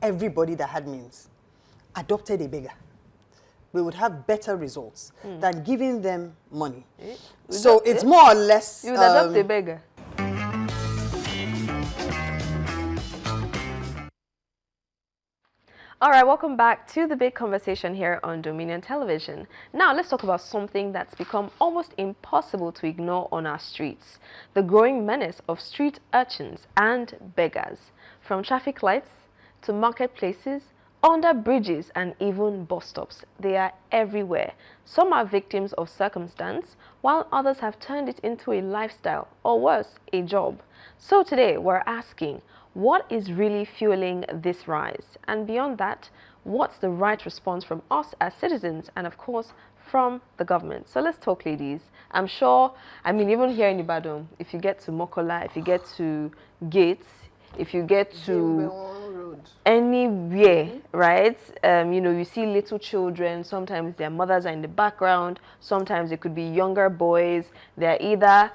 everybody that had means adopted a beggar, we would have better results than giving them money. So it's more or less... You would adopt a beggar. All right, welcome back to the big conversation here on Dominion Television. Now, let's talk about something that's become almost impossible to ignore on our streets. The growing menace of street urchins and beggars. From traffic lights to marketplaces, under bridges and even bus stops. They are everywhere. Some are victims of circumstance, while others have turned it into a lifestyle, or worse, a job. So today, we're asking, what is really fueling this rise? And beyond that, what's the right response from us as citizens and, of course, from the government? So let's talk, ladies. I'm sure, I mean, even here in Ibadan, if you get to Mokola, if you get to Gates, if you get to anywhere, right? You know, you see little children, sometimes their mothers are in the background, sometimes it could be younger boys. They're either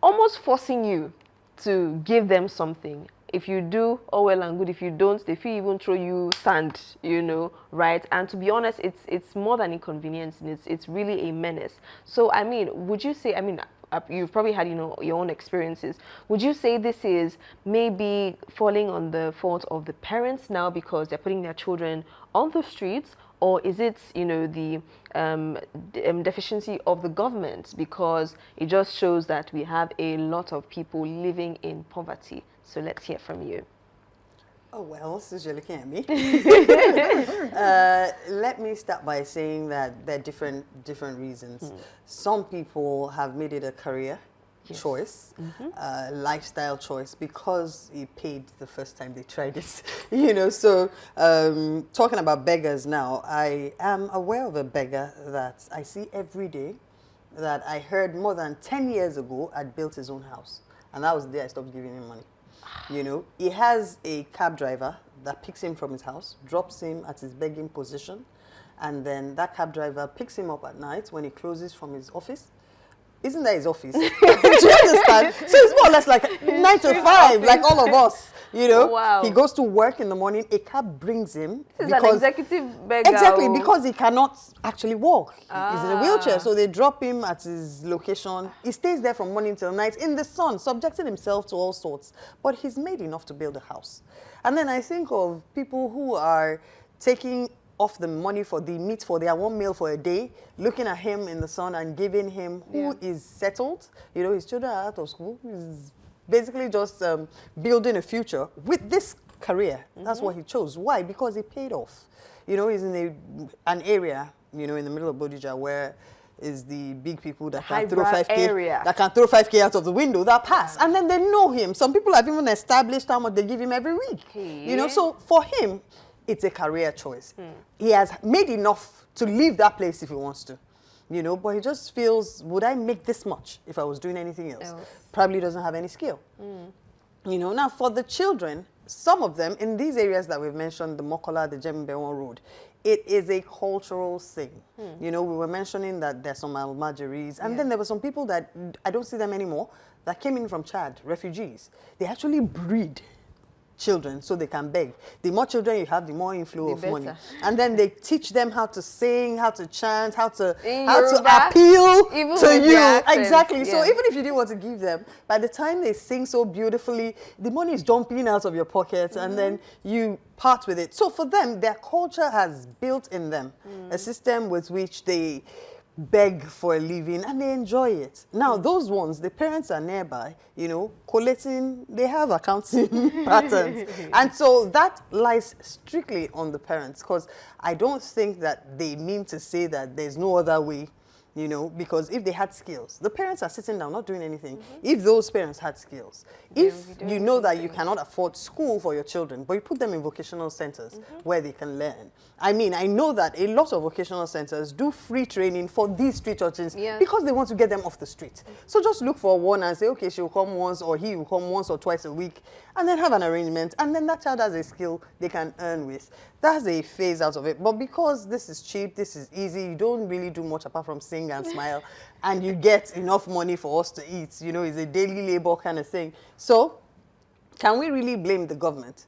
almost forcing you to give them something. If you do, oh well and good. If you don't, they feel even throw you sand, you know, right? And to be honest, it's more than inconvenience. It's really a menace. So, I mean, would you say, I mean, you've probably had, you know, your own experiences. Would you say this is maybe falling on the fault of the parents now because they're putting their children on the streets? Or is it, you know, the deficiency of the government, because it just shows that we have a lot of people living in poverty? So let's hear from you. Oh, well, since you're looking at me, let me start by saying that there are different reasons. Some people have made it a career choice, lifestyle choice, because it paid the first time they tried it. You know, so talking about beggars now, I am aware of a beggar that I see every day that I heard more than 10 years ago had built his own house. And that was the day I stopped giving him money. You know, he has a cab driver that picks him from his house, drops him at his begging position, and then that cab driver picks him up at night when he closes from his office. Isn't that his office? Do you understand? So it's more or less like 9 to 5, like all of us. You know, wow. He goes to work in the morning, a cab brings him. This is an executive beggar. Exactly, because he cannot actually walk. He's in a wheelchair, so they drop him at his location. He stays there from morning till night in the sun, subjecting himself to all sorts. But he's made enough to build a house. And then I think of people who are taking off the money for the meat for their one meal for a day, looking at him in the sun and giving him who is settled. You know, his children are out of school. He's basically just building a future with this career. That's what he chose. Why? Because it paid off. You know, he's in an area, you know, in the middle of Bodija where is the big people that can throw 5K, that can throw 5K out of the window, that pass. And then they know him. Some people have even established how much they give him every week. You know, so for him, it's a career choice. He has made enough to leave that place if he wants to, you know, but he just feels, would I make this much if I was doing anything else? Probably doesn't have any skill. You know, now for the children, some of them in these areas that we've mentioned, the Mokola, the Jembewan Road, it is a cultural thing. You know, we were mentioning that there's some Almajiris, and then there were some people that I don't see them anymore that came in from Chad, refugees. They actually breed children so they can beg. The more children you have, the more inflow of money. And then they teach them how to sing, how to chant, how to appeal to you. Exactly. So even if you didn't want to give them, by the time they sing so beautifully, the money is jumping out of your pocket and then you part with it. So for them, their culture has built in them a system with which they beg for a living and they enjoy it. Now, those ones, the parents are nearby, you know, collecting, they have accounting patterns. And so that lies strictly on the parents, because I don't think that they mean to say that there's no other way, you know, because if they had skills, the parents are sitting down not doing anything. If those parents had skills, if you know that you cannot afford school for your children, but you put them in vocational centers where they can learn. I mean, I know that a lot of vocational centers do free training for these street urchins because they want to get them off the street. So just look for one and say, okay, she'll come once or he will come once or twice a week, and then have an arrangement, and then that child has a skill they can earn with. That's a phase out of it. But because this is cheap, this is easy, you don't really do much apart from sing and smile, and you get enough money for us to eat. You know, it's a daily labor kind of thing. So can we really blame the government?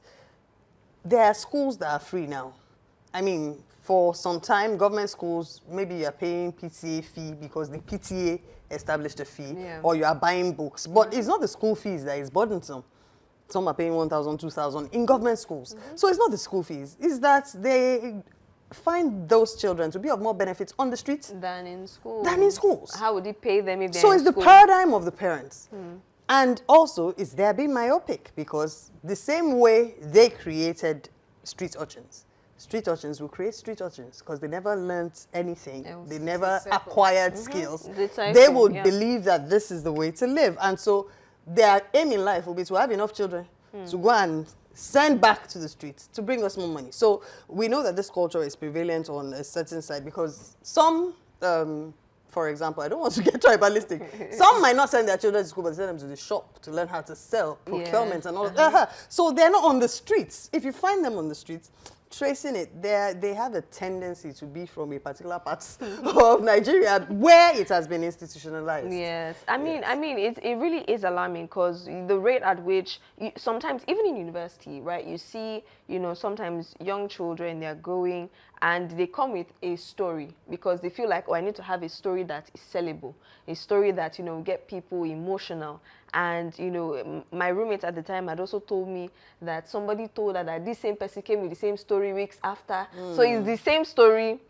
there are schools that are free now. I mean, for some time, government schools, maybe you're paying PTA fee because the PTA established a fee, or you are buying books. But it's not the school fees that is burdensome. Some are paying 1,000, 2,000 in government schools. So it's not the school fees. It's that they find those children to be of more benefit on the streets than in schools. How would he pay them if they're So it's the paradigm of the parents. And also, it's they're being myopic because the same way they created street urchins will create street urchins because they never learned anything. They never acquired skills. They would believe that this is the way to live. And so their aim in life will be to have enough children to go and send back to the streets to bring us more money. So we know that this culture is prevalent on a certain side because some, for example, I don't want to get tribalistic, some might not send their children to school, but send them to the shop to learn how to sell, procurement and all that. So they're not on the streets. If you find them on the streets, tracing it, they have a tendency to be from a particular part of Nigeria where it has been institutionalized. Yes, I mean, it really is alarming because the rate at which sometimes even in university, right? You see, sometimes young children, they're growing and they come with a story because they feel like, oh, I need to have a story that is sellable, a story that get people emotional. And my roommate at the time had also told me that somebody told her that this same person came with the same story weeks after. So it's the same story,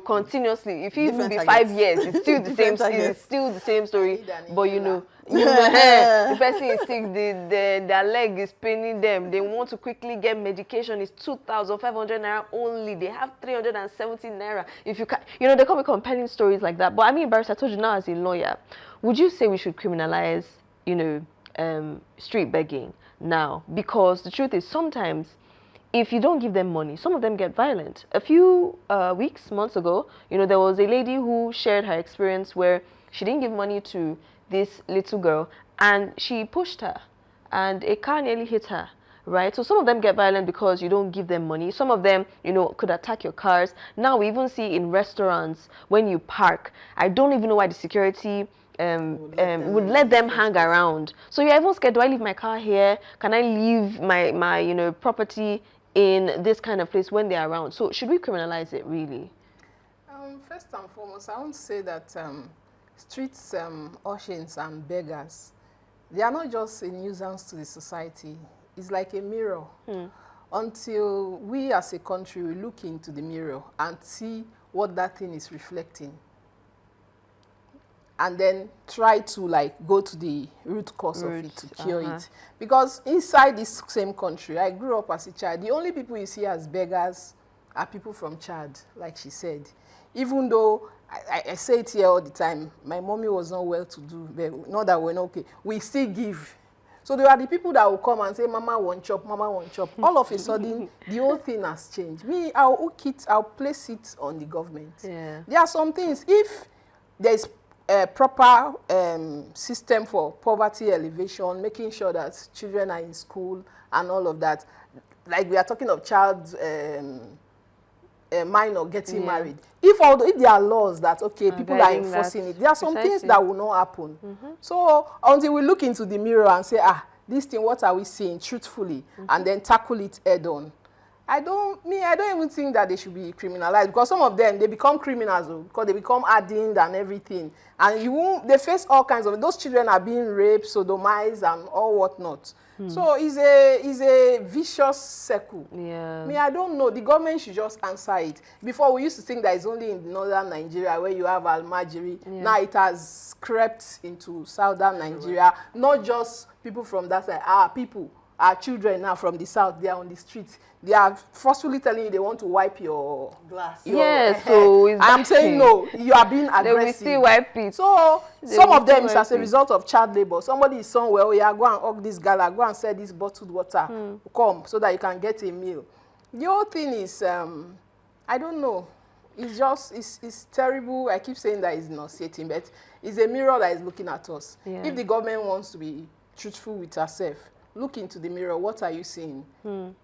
continuously. If it even be 5 years, it's still the same. It's still the same story. But the person is sick. Their leg is paining them. They want to quickly get medication. It's 2,500 naira only. They have 370 naira. If you can, they come with compelling stories like that. But I mean, Barrister, I told you now as a lawyer, would you say we should criminalize street begging now? Because the truth is sometimes if you don't give them money, some of them get violent. A few months ago, there was a lady who shared her experience where she didn't give money to this little girl and she pushed her and a car nearly hit her. Right? So some of them get violent because you don't give them money. Some of them, could attack your cars. Now we even see in restaurants when you park, I don't even know why the security would let them hang around. So you're even scared, do I leave my car here? Can I leave my property in this kind of place when they're around? So should we criminalize it really? First and foremost, I want to say that streets, urchins and beggars, they are not just a nuisance to the society. It's like a mirror. Until we as a country will look into the mirror and see what that thing is reflecting, and then try to go to the root cause of it to cure it. Because inside this same country, I grew up as a child. The only people you see as beggars are people from Chad, like she said. Even though I say it here all the time, my mommy was not well to do, but not that we're not okay. We still give. So there are the people that will come and say, Mama won't chop, Mama won't chop. All of a sudden, the whole thing has changed. Me, I'll place it on the government. There are some things, if there's a proper system for poverty elevation, making sure that children are in school and all of that. Like we are talking of child minor getting married. If there are laws that, people are enforcing it, there are some things that will not happen. So until we look into the mirror and say, this thing, what are we seeing truthfully, and then tackle it head on. I don't even think that they should be criminalized, because some of them, they become criminals because they become hardened and everything. And they face all kinds of, those children are being raped, sodomized and all whatnot. So it's a vicious circle. I don't know. The government should just answer it. Before, we used to think that it's only in northern Nigeria where you have Almajiri. Now it has crept into southern Nigeria. Not just people from that side. Our children now from the south, they are on the streets. They are forcefully telling you they want to wipe your glass. So I'm saying no, you are being aggressive. They will still wipe it. So some of them is as a result of child labor. Somebody is somewhere, go and hug this gala, go and sell this bottled water, come, so that you can get a meal. The whole thing is, I don't know. It's just, it's terrible. I keep saying that it's nauseating, but it's a mirror that is looking at us. If the government wants to be truthful with herself, look into the mirror. What are you seeing?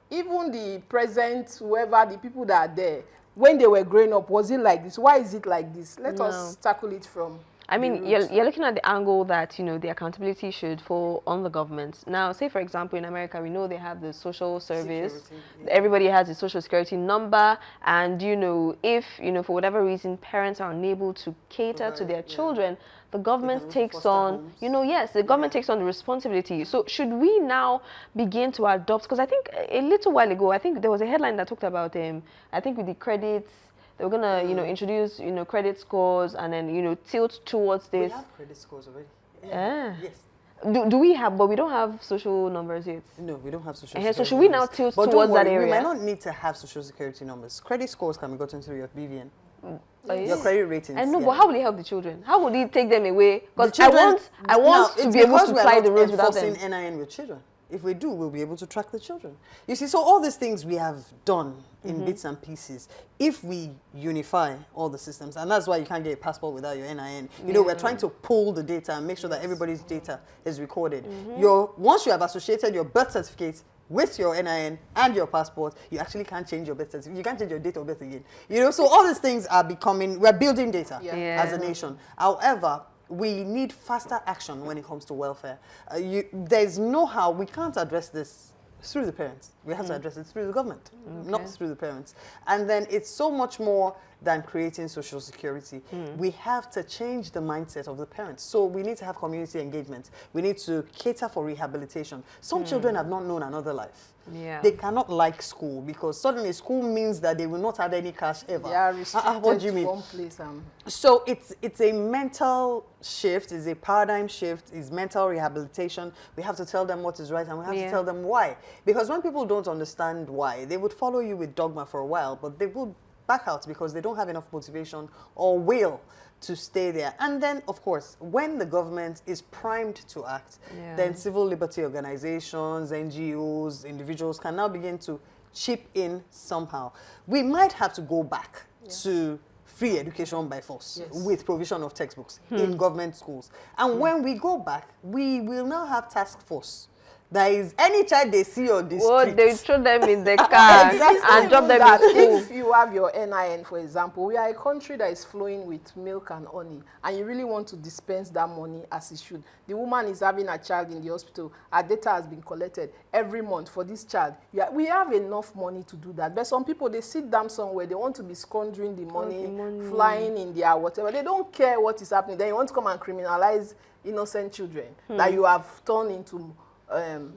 Even the present, whoever, the people that are there, when they were growing up, was it like this? Why is it like this? Let us tackle it from I mean, you're looking at the angle that, you know, the accountability should fall on the government. Now, say, for example, in America, we know they have the social service. Everybody has a social security number. And, you know, if, you know, for whatever reason, parents are unable to cater to their children, the government takes on, you know, yes, the government takes on the responsibility. So should we now begin to adopt, because I think a little while ago, I think there was a headline that talked about, I think with the credits, they were gonna, you know, introduce, you know, credit scores and then, you know, tilt towards this. We have credit scores already. Yes. Do we have, but we don't have social numbers yet. No, we don't have social security So should we now tilt towards that area? We might not need to have social security numbers. Credit scores can be gotten through your BVN. Your credit ratings. I know, but how will it help the children? How would it take them away? Because I want to be able to fly the roads without them. Enforcing NIN with children. If we do, we'll be able to track the children. You see, so all these things we have done in bits and pieces, if we unify all the systems, and that's why you can't get a passport without your NIN. You know, we're trying to pull the data and make sure that everybody's data is recorded. Once you have associated your birth certificate with your NIN and your passport, you actually can't change your birth certificate. You can't change your date of birth again. You know, so all these things are we're building data as a nation. However, we need faster action when it comes to welfare. There's no how, we can't address this through the parents. We have to address it through the government, not through the parents. And then it's so much more than creating social security. We have to change the mindset of the parents. So we need to have community engagement. We need to cater for rehabilitation. Some children have not known another life. They cannot like school because suddenly school means that they will not have any cash ever. They are restricted what do you mean? to one place. So it's a mental shift, it's a paradigm shift, it's mental rehabilitation. We have to tell them what is right and we have to tell them why. Because when people don't understand why, they would follow you with dogma for a while, but they will back out because they don't have enough motivation or will to stay there. And then, of course, when the government is primed to act, then civil liberty organizations, NGOs, individuals can now begin to chip in somehow. We might have to go back to free education by force with provision of textbooks in government schools. And when we go back, we will now have task force. There is any child they see on the street. They throw them in the car and drop them in school. If you have your NIN, for example, we are a country that is flowing with milk and honey, and you really want to dispense that money as it should. The woman is having a child in the hospital. Her data has been collected every month for this child. We have enough money to do that. But some people, they sit down somewhere, they want to be squandering the money, flying in their whatever. They don't care what is happening. Then you want to come and criminalize innocent children that you have turned into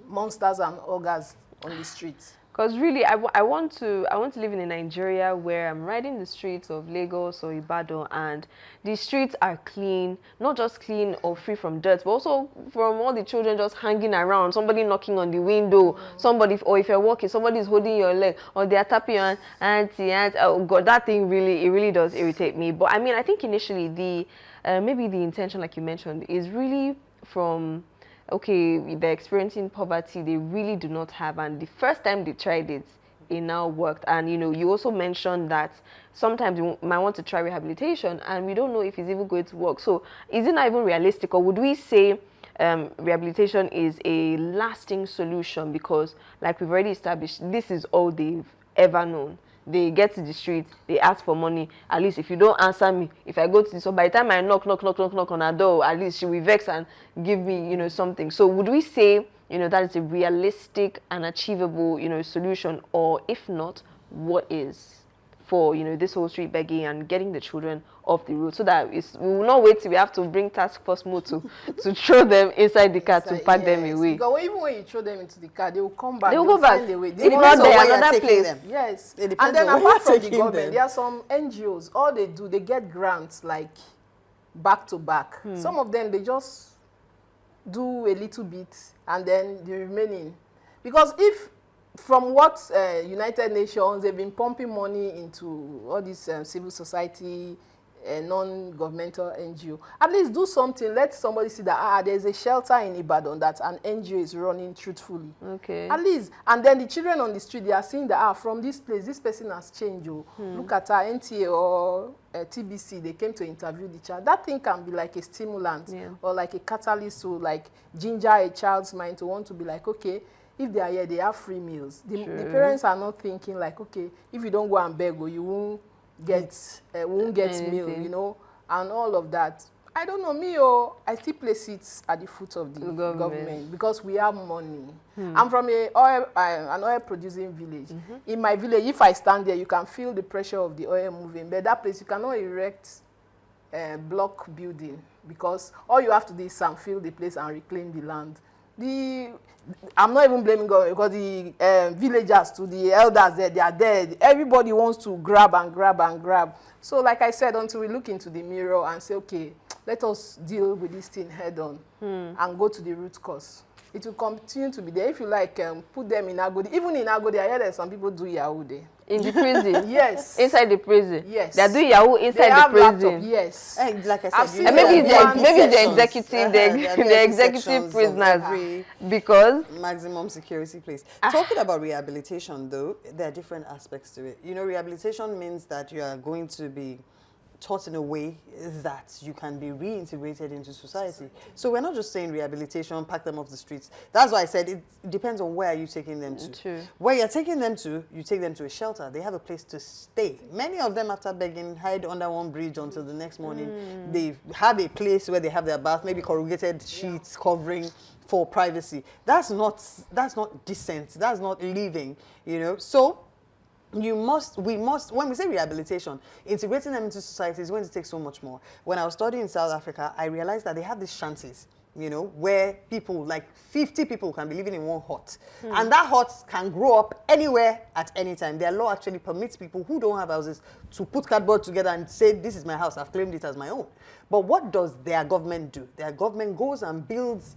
monsters and ogres on the streets. Because really, I want to live in a Nigeria where I'm riding the streets of Lagos or Ibadan and the streets are clean, not just clean or free from dirt, but also from all the children just hanging around, somebody knocking on the window, somebody, or if you're walking, somebody is holding your leg, or they're tapping you, auntie, oh God, that thing really does irritate me. But I mean, I think initially maybe the intention, like you mentioned, is really from, okay, they're experiencing poverty they really do not have, and the first time they tried it, it now worked. And you know, you also mentioned that sometimes you might want to try rehabilitation and we don't know if it's even going to work. So is it not even realistic, or would we say rehabilitation is a lasting solution? Because like we've already established, this is all they've ever known. They get to the street, they ask for money. At least if you don't answer me, if I go to this, so by the time I knock on her door, at least she will vex and give me, you know, something. So would we say, you know, that is a realistic and achievable, you know, solution? Or if not, what is for, you know, this whole street begging and getting the children off the road, so that we will not wait till we have to bring task force more to throw them inside the car to pack them away. Because even when you throw them into the car, they will come back. They will go back. If not there, another place. Them. Yes. And then apart from the government, there are some NGOs. All they do, they get grants like back to back. Some of them, they just do a little bit and then the remaining. Because if from what United Nations, they've been pumping money into all these civil society, non-governmental NGO. At least do something. Let somebody see that there's a shelter in Ibadan that an NGO is running truthfully. Okay. At least. And then the children on the street, they are seeing that from this place, this person has changed. Look at our NTA or TBC, they came to interview the child. That thing can be like a stimulant or like a catalyst to like ginger a child's mind to want to be like, okay, if they are here, they have free meals. The parents are not thinking like, okay, if you don't go and beg, or you won't get meal, you know, and all of that. I don't know, I still place it at the foot of the government because we have money. I'm from an oil producing village. In my village, if I stand there, you can feel the pressure of the oil moving. But that place, you cannot erect a block building because all you have to do is fill the place and reclaim the land. I'm not even blaming government because the villagers to the elders there, they are dead. Everybody wants to grab and grab and grab. So like I said, until we look into the mirror and say, okay, let us deal with this thing head on and go to the root cause. It will continue to be there. If you like, put them in Agodi. Even in Agodi, I heard that some people do Yahoo there. In the prison? Yes. Inside the prison? Yes. They are doing Yahoo inside the prison? Laptop, yes. And like I said, and maybe the executive, the executive prisoners, because maximum security place. Talking about rehabilitation, though, there are different aspects to it. You know, rehabilitation means that you are going to be taught in a way that you can be reintegrated into society. So we're not just saying rehabilitation, pack them off the streets. That's why I said it depends on where you're taking them to. True. Where you're taking them to, you take them to a shelter. They have a place to stay. Many of them, after begging, hide under one bridge until the next morning. They have a place where they have their bath, maybe corrugated sheets covering for privacy. That's not decent. That's not living, you know. So we must, when we say rehabilitation, integrating them into society is going to take so much more. When I was studying in South Africa, I realized that they have these shanties, you know, where people, like 50 people can be living in one hut. And that hut can grow up anywhere at any time. Their law actually permits people who don't have houses to put cardboard together and say, this is my house, I've claimed it as my own. But what does their government do? Their government goes and builds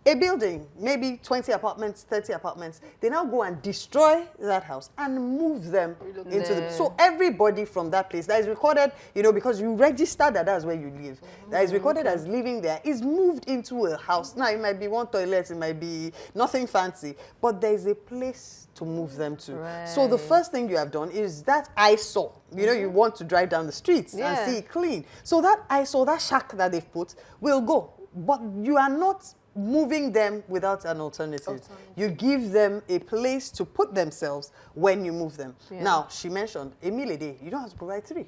a building, maybe 20 apartments, 30 apartments. They now go and destroy that house and move them into the... So everybody from that place that is recorded, you know, because you register that that's where you live, that is recorded as living there, is moved into a house. Now, it might be one toilet, it might be nothing fancy, but there is a place to move them to. Right. So the first thing you have done is that eyesore. You know, you want to drive down the streets and see it clean. So that eyesore, that shack that they've put, will go. But you are not moving them without an alternative. You give them a place to put themselves when you move them. Now, she mentioned a meal a day. You don't have to provide 3.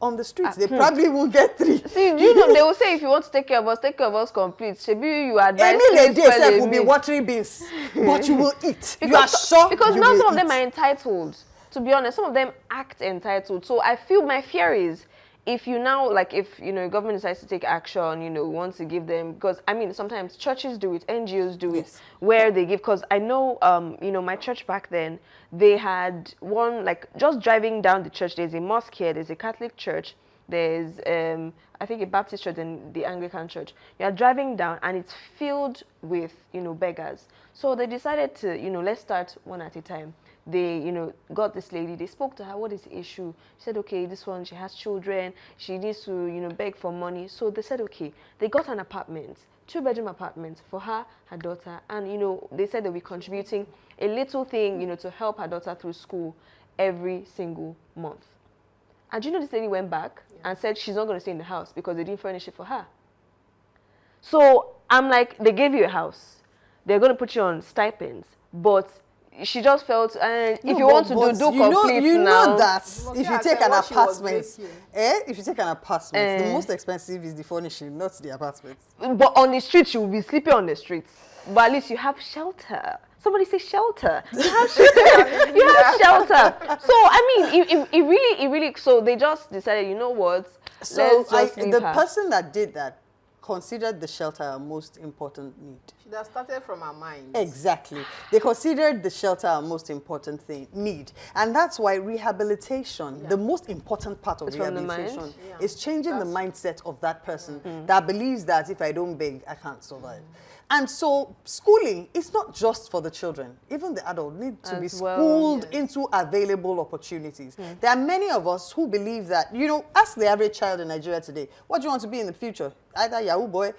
On the streets, they probably will get 3. See, you know, they will say, if you want to take care of us complete. Shebi, you advise a meal a day will be watery beans, but you will eat. You are sure. Because now some of them are entitled. To be honest, some of them act entitled. So I feel my fear is, if you now, like, if, you know, government decides to take action, you know, wants to give them, because, I mean, sometimes churches do it, NGOs do it, where they give, because I know, you know, my church back then, they had one, like, just driving down the church, there's a mosque here, there's a Catholic church, there's, I think, a Baptist church and the Anglican church. You're driving down, and it's filled with, you know, beggars. So they decided to, you know, let's start one at a time. They, you know, got this lady, they spoke to her, what is the issue? She said, okay, this one, she has children, she needs to, you know, beg for money. So they said, okay, they got an apartment, 2-bedroom apartment for her, her daughter, and, you know, they said they'll be contributing a little thing, you know, to help her daughter through school every single month. And you know, this lady went back and said she's not going to stay in the house because they didn't furnish it for her. So I'm like, they gave you a house, they're going to put you on stipends, but she just felt, if you want to do complete you now. know that if you take an apartment, if you take an apartment, the most expensive is the furnishing, not the apartment. But on the streets, you will be sleeping on the streets. But at least you have shelter. Somebody say shelter. You have shelter. You have shelter. So I mean, it really. So they just decided, you know what? So the person that did that considered the shelter our most important need. Should have started from our mind. Exactly. They considered the shelter our most important need. And that's why rehabilitation, the most important part of rehabilitation, is changing the mindset of that person that believes that if I don't beg, I can't survive. And so schooling is not just for the children. Even the adult need to be schooled into available opportunities. There are many of us who believe that, you know, ask the average child in Nigeria today, what do you want to be in the future? Either Yahoo boy,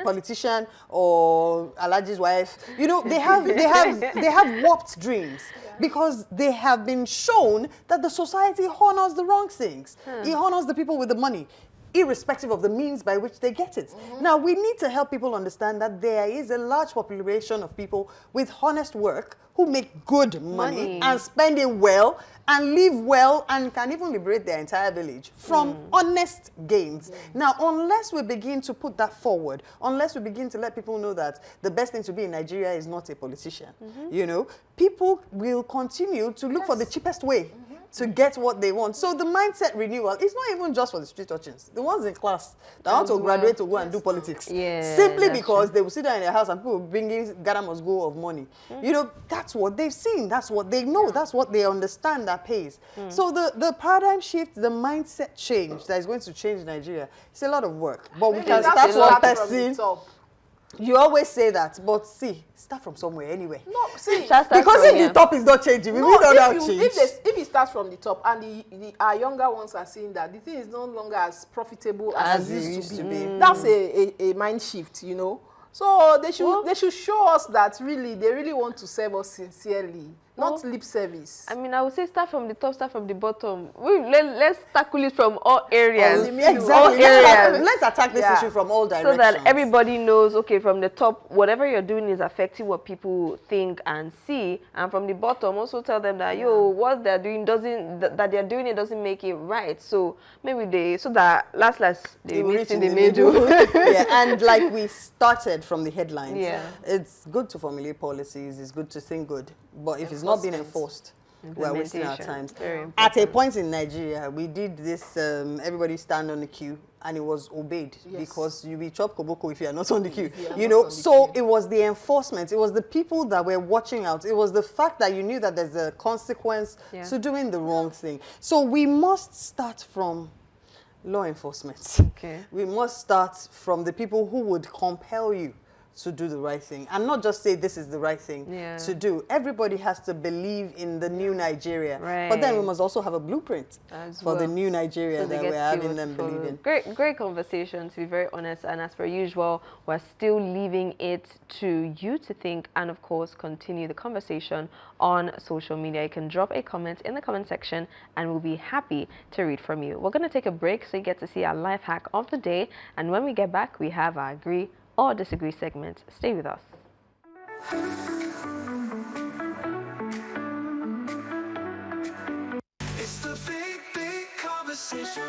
politician, or Alaji's wife. You know, they have warped dreams because they have been shown that the society honors the wrong things. It honors the people with the money, irrespective of the means by which they get it. Now, we need to help people understand that there is a large population of people with honest work who make good money and spend it well and live well and can even liberate their entire village from honest gains. Now, unless we begin to put that forward, unless we begin to let people know that the best thing to be in Nigeria is not a politician, you know, people will continue to look for the cheapest way to get what they want. So the mindset renewal is not even just for the street urchins, the ones in class that want to graduate to go and do politics. Simply because they will sit down in their house and people will bring in Ghana must go of money. You know, that's what they've seen, that's what they know, that's what they understand that pays. So the paradigm shift, the mindset change that is going to change Nigeria, it's a lot of work. But we can start one person. You always say that, but see, start from somewhere anyway. No, see, because if the top is not changing, we need other change. If it starts from the top, and our younger ones are seeing that the thing is no longer as profitable as it used to be, that's a mind shift, you know. So they should show us that really they really want to serve us sincerely, not lip service. I mean, I would say start from the top, start from the bottom. Let's tackle it from all areas. Exactly. All areas. Let's attack this issue from all directions. So that everybody knows, okay, from the top, whatever you're doing is affecting what people think and see. And from the bottom, also tell them that, what they're doing that they're doing it doesn't make it right. So maybe so that last they meet in the middle. And like we started from the headlines, it's good to formulate policies, it's good to think good. But if it's not being enforced, we're wasting our time. At a point in Nigeria, we did this, everybody stand on the queue, and it was obeyed because you be chop koboko if you are not on the queue. You know, so it was the enforcement, it was the people that were watching out, it was the fact that you knew that there's a consequence to doing the wrong thing. So we must start from law enforcement. We must start from the people who would compel you to do the right thing, and not just say this is the right thing to do. Everybody has to believe in the new Nigeria, but then we must also have a blueprint for the new Nigeria that we're having them believe in. Great conversation, to be very honest, and as per usual, we're still leaving it to you to think, and of course continue the conversation on social media. You can drop a comment in the comment section and we'll be happy to read from you. We're going to take a break so you get to see our life hack of the day, and when we get back we have our agree or disagree segment. Stay with us. It's the big conversation.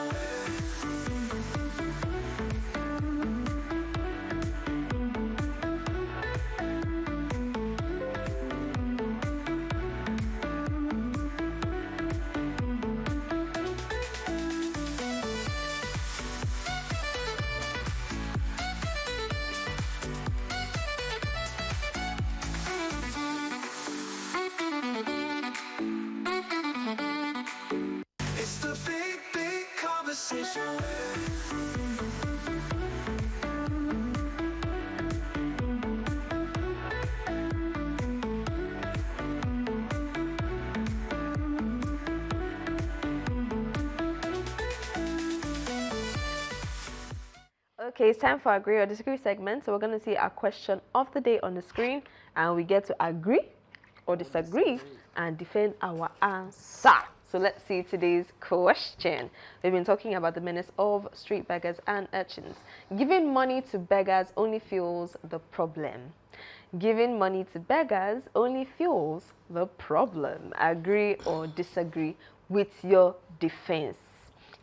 Okay, it's time for agree or disagree segment. So we're going to see our question of the day on the screen, and we get to agree or disagree and defend our answer. So let's see today's question. We've been talking about the menace of street beggars and urchins. Giving money to beggars only fuels the problem. Giving money to beggars only fuels the problem. Agree or disagree with your defense.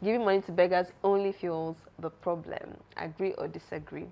Giving money to beggars only fuels the problem. Agree or disagree?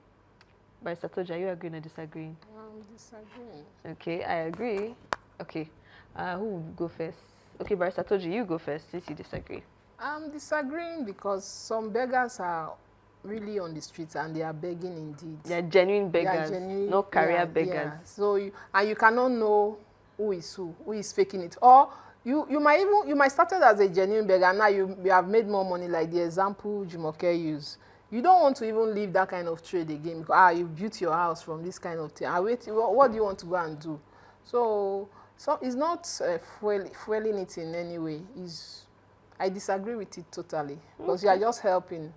Barrister Toja, are you agreeing or disagreeing? I'm disagreeing. Okay, I agree. Okay, who will go first? Okay, Barrister Toja, you go first since you disagree. I'm disagreeing because some beggars are really on the streets and they are begging indeed. They are genuine beggars, no career beggars. Yeah. So you cannot know who is faking it. Or you might started as a genuine beggar, now you have made more money, like the example Jumoke used. You don't want to even leave that kind of trade again because you built your house from this kind of thing. What do you want to go and do? So it's not fueling it in any way. I disagree with it totally because you are just helping.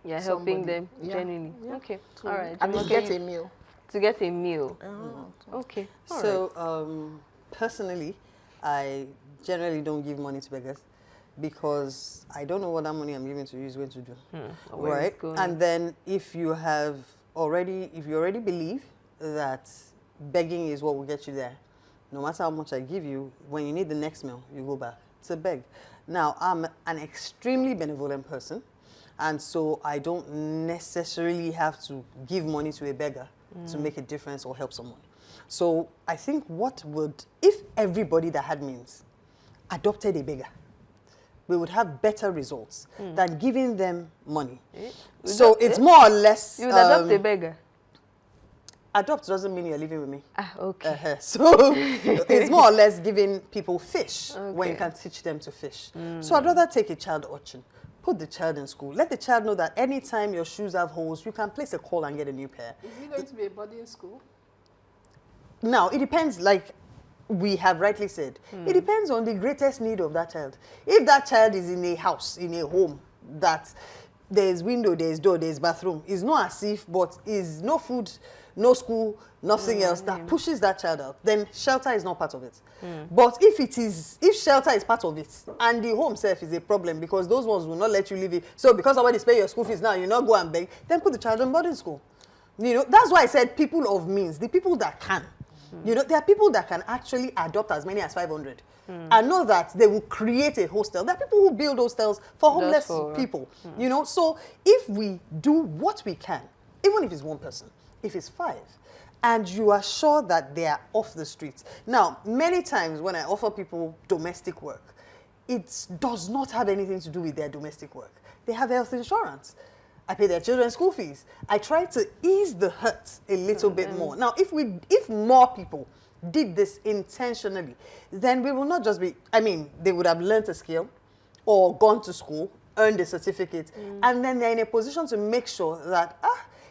Yeah, helping them genuinely. Yeah. Okay, all right. And to get a meal. To get a meal. Okay. So personally, I generally don't give money to beggars because I don't know what that money I'm giving to you is going to do. Right? And then if you already believe that begging is what will get you there, no matter how much I give you, when you need the next meal, you go back to beg. Now, I'm an extremely benevolent person, and so I don't necessarily have to give money to a beggar to make a difference or help someone. So I think if everybody that had means adopted a beggar, we would have better results than giving them money. So it's more or less... You would adopt a beggar? Adopt doesn't mean you're living with me. Ah, okay. So it's more or less giving people fish when you can teach them to fish. So I'd rather take a child urchin, put the child in school, let the child know that anytime your shoes have holes, you can place a call and get a new pair. Is it going to be a boarding school? Now, it depends, like we have rightly said, it depends on the greatest need of that child. If that child is in a house, in a home, that there's window, there's door, there's bathroom, it's not as if, but is no food, no school, nothing else that pushes that child out, then shelter is not part of it. But if shelter is part of it, and the home self is a problem because those ones will not let you live it, so because somebody's paying your school fees now, you not go and beg, then put the child in boarding school. You know, that's why I said people of means, the people that can. You know, there are people that can actually adopt as many as 500. I know that they will create a hostel. There are people who build hostels for homeless people. You know, so if we do what we can, even if it's one person, if it's 5, and you are sure that they are off the streets. Now, many times when I offer people domestic work, it does not have anything to do with their domestic work. They have health insurance. I pay their children's school fees. I try to ease the hurt a little bit more. Now, if more people did this intentionally, then we will not just be, I mean, they would have learned a skill or gone to school, earned a certificate, and then they're in a position to make sure that,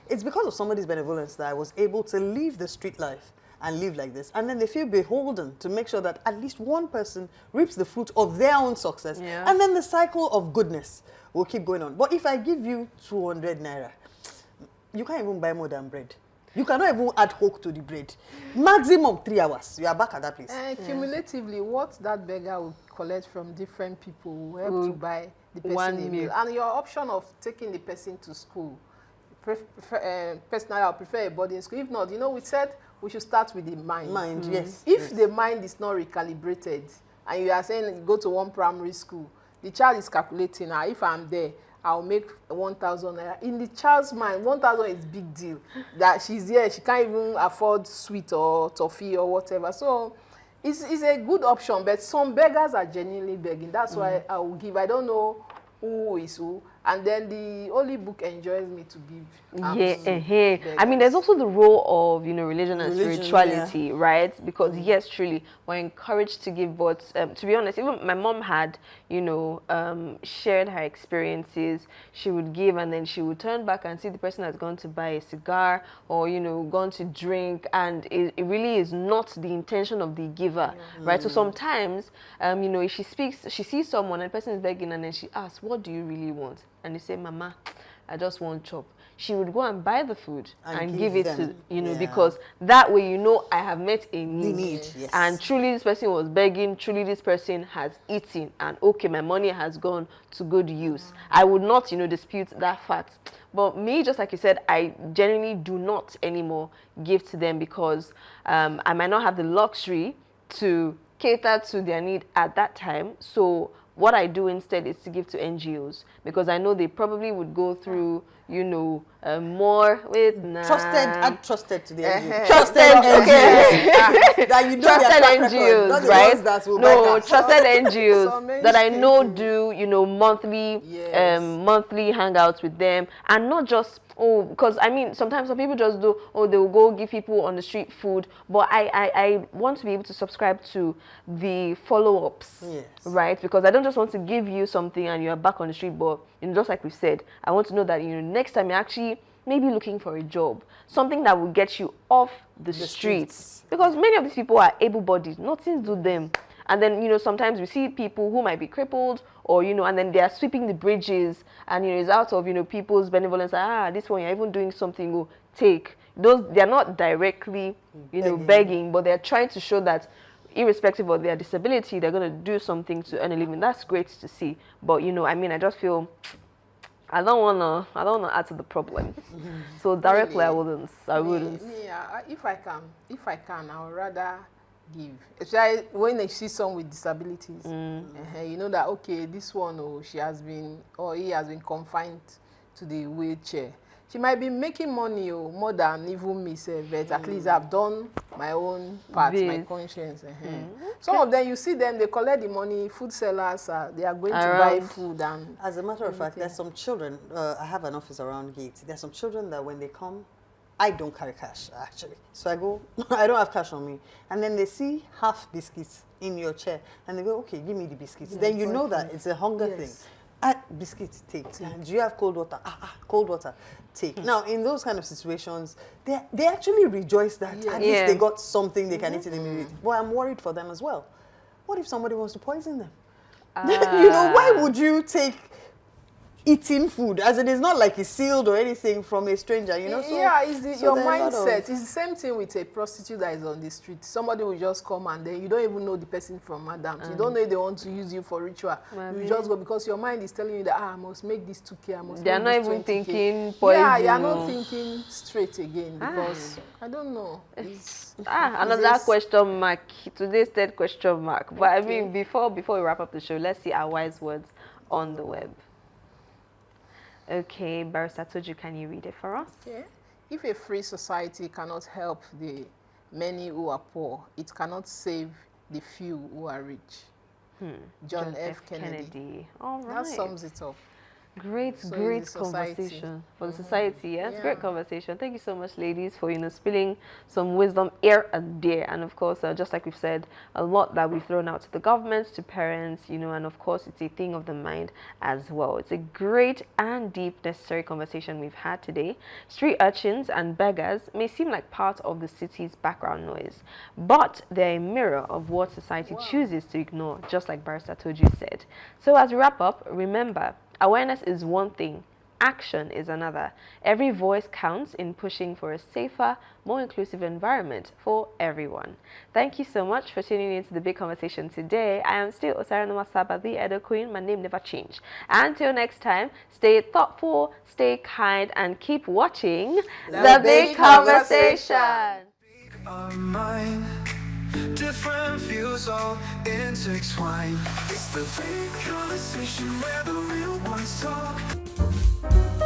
it's because of somebody's benevolence that I was able to live the street life and live like this. And then they feel beholden to make sure that at least one person reaps the fruit of their own success. And then the cycle of goodness will keep going on. But if I give you 200 naira, you can't even buy more than bread. You cannot even add coke to the bread. Maximum 3 hours, you are back at that place. Cumulatively, what that beggar will collect from different people will help to buy the person a meal. And your option of taking the person to school, personally, I prefer a boarding school. If not, you know, we said we should start with the mind. Yes. If the mind is not recalibrated, and you are saying you go to one primary school, the child is calculating, if I'm there, I'll make 1,000 naira. In the child's mind, 1,000 is big deal. That she's here, she can't even afford sweet or toffee or whatever. So it's a good option, but some beggars are genuinely begging. That's why I will give. I don't know who is who. And then the Holy Book enjoys me to give. I mean, there's also the role of, you know, religion and spirituality, right? Because yes, truly, we're encouraged to give. But to be honest, even my mom had, you know, shared her experiences. She would give, and then she would turn back and see the person has gone to buy a cigar or, you know, gone to drink, and it really is not the intention of the giver, right? So sometimes, you know, if she sees someone and the person is begging, and then she asks, "What do you really want?" And they say, "Mama, I just want chop." She would go and buy the food and give it to, you know, because that way, you know, I have met a need. And truly this person was begging, truly this person has eaten, and okay, my money has gone to good use. I would not, you know, dispute that fact. But me, just like you said, I genuinely do not anymore give to them because I might not have the luxury to cater to their need at that time. So what I do instead is to give to NGOs because I know they probably would go through, you know, more with trusted to the NGOs. Trusted NGOs. That you know trusted NGOs, right? No, trusted NGOs that I know do, you know, monthly hangouts with them, and not just because I mean sometimes some people just do they will go give people on the street food, but I want to be able to subscribe to the follow-ups, right? Because I don't just want to give you something and you're back on the street, but you know, just like we said, I want to know that, you know, next time you're actually maybe looking for a job, something that will get you off the streets. Because many of these people are able-bodied, nothing to them. And then, you know, sometimes we see people who might be crippled or, you know, and then they are sweeping the bridges and, you know, it's out of, you know, people's benevolence. This one, you're even doing something, go take. They're not directly, you know, begging, but they're trying to show that irrespective of their disability, they're going to do something to earn a living. That's great to see. But, you know, I mean, I just feel I don't want to add to the problem. So directly, really? I wouldn't. If I can, I would rather give. Especially when they see someone with disabilities. You know that, okay, this one, oh, she has been, or he has been confined to the wheelchair. She might be making money, oh, more than even me, but at least I've done my own part, my conscience. Some of them, you see them, they collect the money, food sellers, they are going to buy food. And as a matter of fact, there's some children, I have an office around Gate, there's some children that when they come, I don't carry cash, actually. So I go, I don't have cash on me. And then they see half biscuits in your chair, and they go, okay, give me the biscuits. Yeah, then you know that it's a hunger thing. Biscuits, take. Do you have cold water? Cold water, take. Now, in those kind of situations, they actually rejoice that at least they got something they can eat immediately. But I'm worried for them as well. What if somebody wants to poison them? You know, why would you take eating food, as it is not like it's sealed or anything from a stranger, you know? So, yeah, it's your mindset. It's the same thing with a prostitute that is on the street. Somebody will just come and then you don't even know the person from Madam. You don't know if they want to use you for ritual. Maybe. You just go because your mind is telling you that, I must make this 2K, I must They're make not this even 20K. thinking poison. Yeah, you're not thinking straight again because, I don't know. Another question mark. Today's third question mark. But I mean, before we wrap up the show, let's see our wise words on the web. Okay, Barrister Toju, can you read it for us? Okay. If a free society cannot help the many who are poor, it cannot save the few who are rich. John F. Kennedy. All right. That sums it up. Great conversation for the society. Yes, great conversation. Thank you so much, ladies, for spilling some wisdom here and there. And of course, just like we've said, a lot that we've thrown out to the governments, to parents, and of course, it's a thing of the mind as well. It's a great and deep, necessary conversation we've had today. Street urchins and beggars may seem like part of the city's background noise, but they're a mirror of what society chooses to ignore, just like Barrister Toju said. So as we wrap up, remember, awareness is one thing, action is another. Every voice counts in pushing for a safer, more inclusive environment for everyone. Thank you so much for tuning in to the big conversation today. I am still Osara Nomasaba, the Edo Queen. My name never changed. Until next time, stay thoughtful, stay kind, and keep watching The Big Conversation. Different views all intertwined. It's the big conversation where the real ones talk.